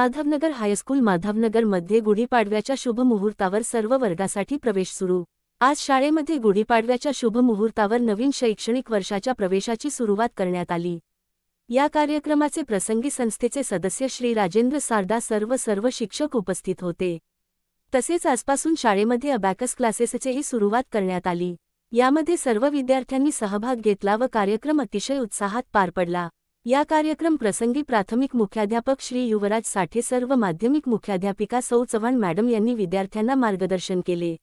Madhavnagar high school Madhavnagar मध्ये गुढीपाडव्याच्या शुभ मुहूर्तावर सर्व वर्गासाठी प्रवेश सुरू। आज शाळेमध्ये गुढीपाडव्याच्या शुभ मुहूर्तावर नवीन शैक्षणिक वर्षाच्या प्रवेशाची सुरुवात करण्यात आली। या कार्यक्रमाचे प्रसंगी संस्थेचे सदस्य श्री राजेंद्र सारदा सर्व शिक्षक उपस्थित होते। तसेच आजपासून शाळेमध्ये अबॅकस क्लासेसचीही सुरुवात करण्यात आली। यामध्ये सर्व विद्यार्थ्यांनी सहभाग घेतला व कार्यक्रम अतिशय उत्साहात पार पडला। या कार्यक्रम प्रसंगी प्राथमिक मुख्याध्यापक श्री युवराज साठे सर्व माध्यमिक मुख्याध्यापिका सौ चव्हाण मॅडम यांनी विद्यार्थ्यांना मार्गदर्शन केले।